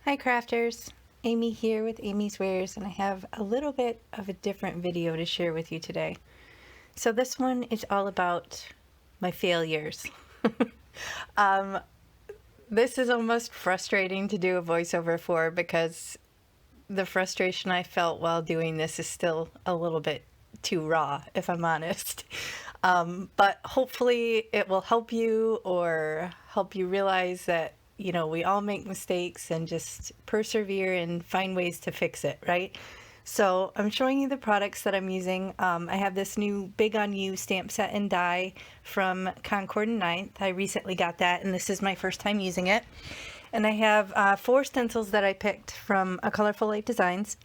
Hi crafters, Amy here with Amy's Wares, and I have a little bit of a different video to share with you today. So this one is all about my failures. um, this is almost frustrating to do a voiceover for because the frustration I felt while doing this is still a little bit too raw, if I'm honest. But hopefully it will help you or help you realize that, we all make mistakes and just persevere and find ways to fix it, right? So I'm showing you the products that I'm using. I have this new Big on You stamp set and die from Concord and Ninth. I recently got that, and this is my first time using it. And I have 4 stencils that I picked from A Colorful Light Designs,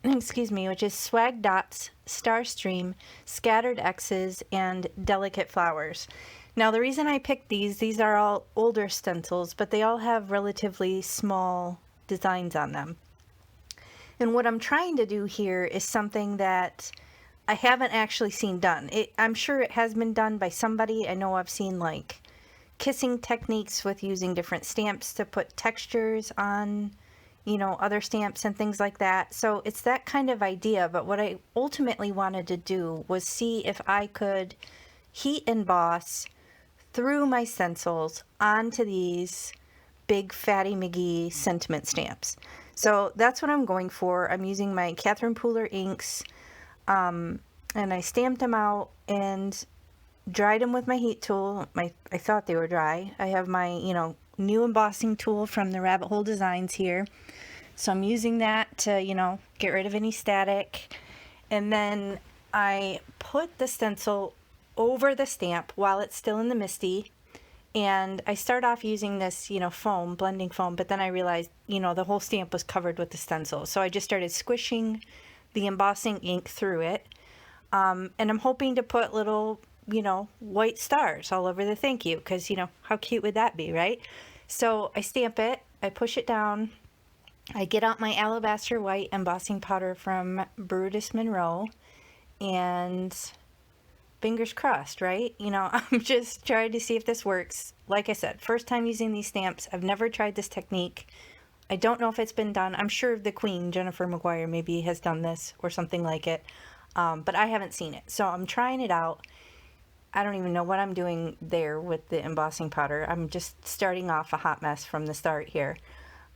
excuse me, which is Swag Dots, Starstream, Scattered X's, and Delicate Flowers. Now the reason I picked these are all older stencils, but they all have relatively small designs on them. And what I'm trying to do here is something that I haven't actually seen done. I'm sure it has been done by somebody. I know I've seen like kissing techniques with using different stamps to put textures on, other stamps and things like that. So it's that kind of idea, but what I ultimately wanted to do was see if I could heat emboss through my stencils onto these big Fatty McGee sentiment stamps. So that's what I'm going for. I'm using my Catherine Pooler inks, and I stamped them out and dried them with my heat tool. I thought they were dry. I have my, new embossing tool from the Rabbit Hole Designs here. So I'm using that to, get rid of any static. And then I put the stencil over the stamp while it's still in the MISTI. And I start off using this, foam, blending foam, but then I realized, the whole stamp was covered with the stencil. So I just started squishing the embossing ink through it. And I'm hoping to put little white stars all over the thank you, because, how cute would that be, right? So I stamp it, I push it down, I get out my alabaster white embossing powder from Brutus Monroe, and fingers crossed, right? I'm just trying to see if this works. Like I said, first time using these stamps. I've never tried this technique. I don't know if it's been done. I'm sure the Queen, Jennifer McGuire, maybe has done this or something like it, but I haven't seen it. So I'm trying it out. I don't even know what I'm doing there with the embossing powder. I'm just starting off a hot mess from the start here.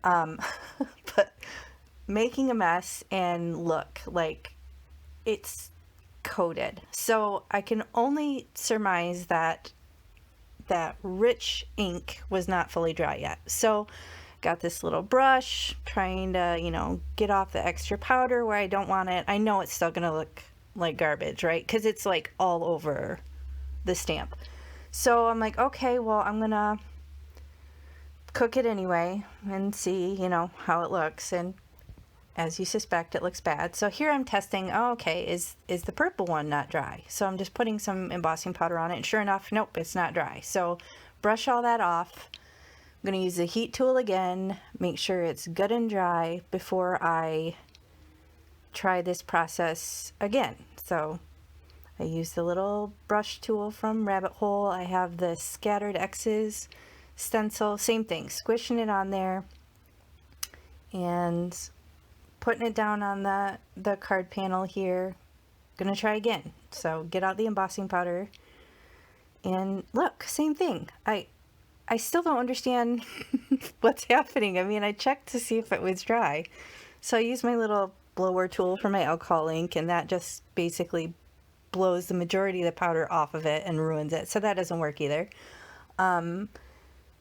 But making a mess, and look, like it's coated. So I can only surmise that that rich ink was not fully dry yet. So got this little brush, trying to, get off the extra powder where I don't want it. I know it's still gonna look like garbage, right? Because it's like all over the stamp. So I'm like, okay, well, I'm gonna cook it anyway and see, how it looks. And as you suspect, it looks bad. So here I'm testing, oh, okay, is the purple one not dry? So I'm just putting some embossing powder on it, and sure enough, nope, it's not dry. So brush all that off. I'm gonna use the heat tool again, make sure it's good and dry before I try this process again. So I use the little brush tool from Rabbit Hole. I have the Scattered X's stencil, same thing, squishing it on there and putting it down on the card panel here. Gonna try again. So get out the embossing powder and look, same thing. I still don't understand what's happening. I mean, I checked to see if it was dry. So I use my little blower tool for my alcohol ink, and that just basically blows the majority of the powder off of it and ruins it. So that doesn't work either.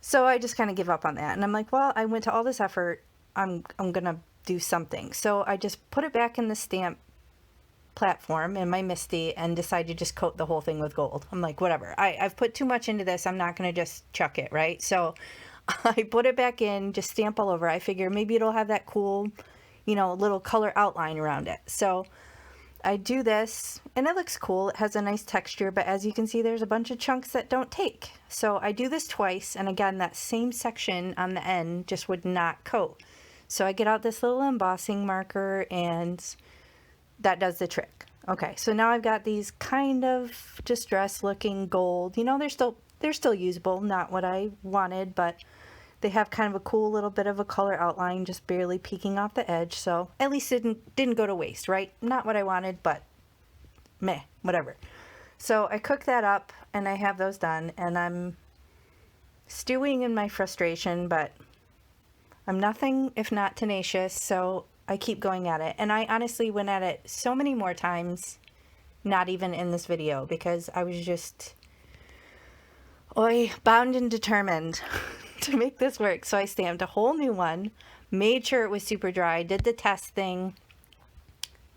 So I just kind of give up on that. And I'm like, well, I went to all this effort. I'm gonna do something. So I just put it back in the stamp platform in my MISTI and decided to just coat the whole thing with gold. I'm like, whatever. I've put too much into this. I'm not gonna just chuck it, right? So I put it back in, just stamp all over. I figure maybe it'll have that cool, little color outline around it. So I do this and it looks cool. It has a nice texture, but as you can see, there's a bunch of chunks that don't take. So I do this twice, and again, that same section on the end just would not coat. So I get out this little embossing marker, and that does the trick. Okay, so now I've got these kind of distressed looking gold. They're still usable, not what I wanted, but They have kind of a cool little bit of a color outline, just barely peeking off the edge. So at least it didn't go to waste, right? Not what I wanted, but meh, whatever. So I cooked that up and I have those done, and I'm stewing in my frustration, but I'm nothing if not tenacious, so I keep going at it. And I honestly went at it so many more times, not even in this video, because I was just bound and determined to make this work. So I stamped a whole new one, made sure it was super dry, did the test thing,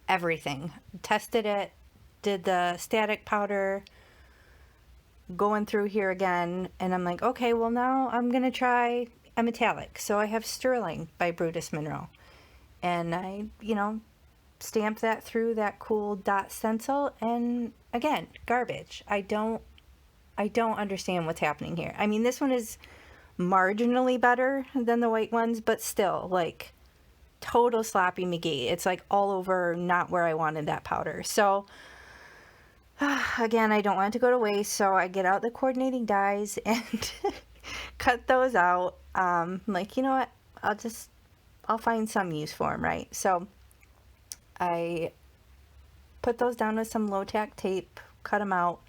everything. Tested it, did the static powder, going through here again, and I'm like, okay, well now I'm gonna try a metallic. So I have Sterling by Brutus Mineral, and I, stamp that through that cool dot stencil, and again, garbage. I don't understand what's happening here. I mean, this one is marginally better than the white ones, but still, like, total sloppy McGee. It's like all over, not where I wanted that powder. So again, I don't want it to go to waste, so I get out the coordinating dies and cut those out. Like, you know what, I'll find some use for them, right? So I put those down with some low tack tape, cut them out,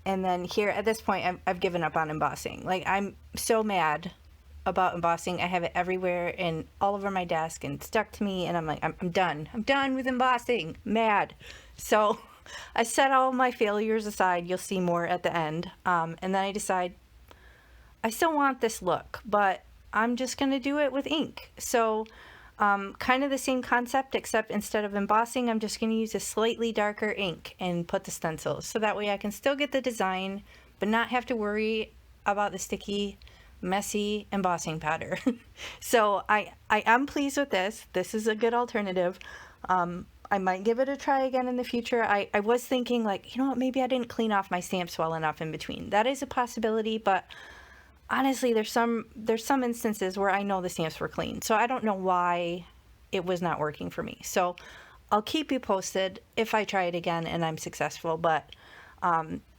and then here at this point I've given up on embossing. Like, I'm so mad about embossing. I have it everywhere and all over my desk and stuck to me, and I'm like, I'm done. I'm done with embossing. Mad. So I set all my failures aside. You'll see more at the end. And then I decide I still want this look, but I'm just going to do it with ink. So kind of the same concept, except instead of embossing, I'm just going to use a slightly darker ink and put the stencils. So that way I can still get the design, but not have to worry about the sticky, messy embossing powder. So I am pleased with this. This is a good alternative. I might give it a try again in the future. I was thinking, like, you know what, maybe I didn't clean off my stamps well enough in between. That is a possibility, but honestly, there's some instances where I know the stamps were clean, so I don't know why it was not working for me. So I'll keep you posted if I try it again and I'm successful, but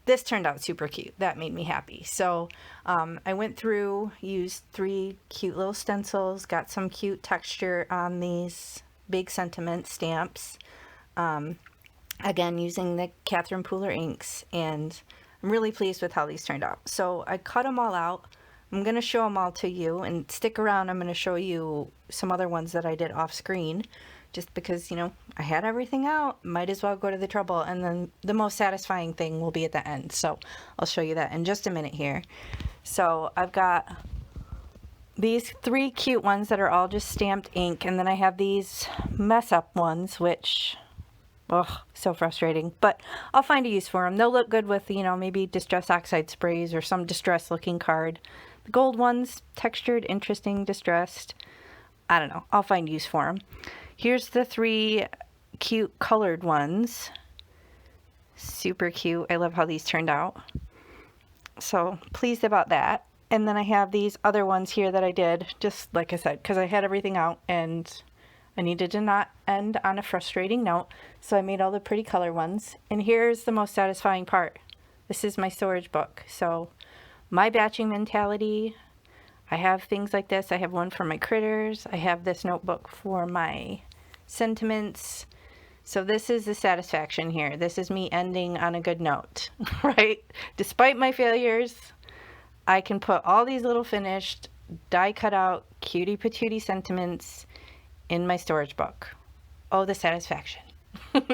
this turned out super cute. That made me happy. So I went through, used 3 cute little stencils, got some cute texture on these big sentiment stamps, again using the Catherine Pooler inks, and I'm really pleased with how these turned out. So I cut them all out. I'm going to show them all to you, and stick around. I'm going to show you some other ones that I did off screen, just because, I had everything out, might as well go to the trouble, and then the most satisfying thing will be at the end. So I'll show you that in just a minute here. So I've got these 3 cute ones that are all just stamped ink, and then I have these mess up ones, which, oh, so frustrating, but I'll find a use for them. They'll look good with, maybe distress oxide sprays or some distressed looking card. The gold ones, textured, interesting, distressed. I don't know. I'll find use for them. Here's the 3 cute colored ones. Super cute. I love how these turned out. So pleased about that. And then I have these other ones here that I did, just like I said, because I had everything out and I needed to not end on a frustrating note. So I made all the pretty color ones. And here's the most satisfying part. This is my storage book. So my batching mentality, I have things like this. I have one for my critters. I have this notebook for my sentiments. So this is the satisfaction here. This is me ending on a good note, right? Despite my failures, I can put all these little finished, die cut out, cutie patootie sentiments in my storage book. Oh, the satisfaction.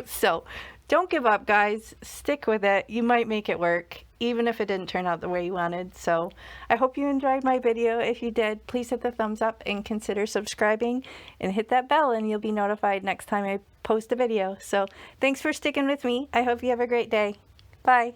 So don't give up, guys. Stick with it. You might make it work, even if it didn't turn out the way you wanted. So I hope you enjoyed my video. If you did, please hit the thumbs up and consider subscribing and hit that bell, and you'll be notified next time I post a video. So thanks for sticking with me. I hope you have a great day. Bye.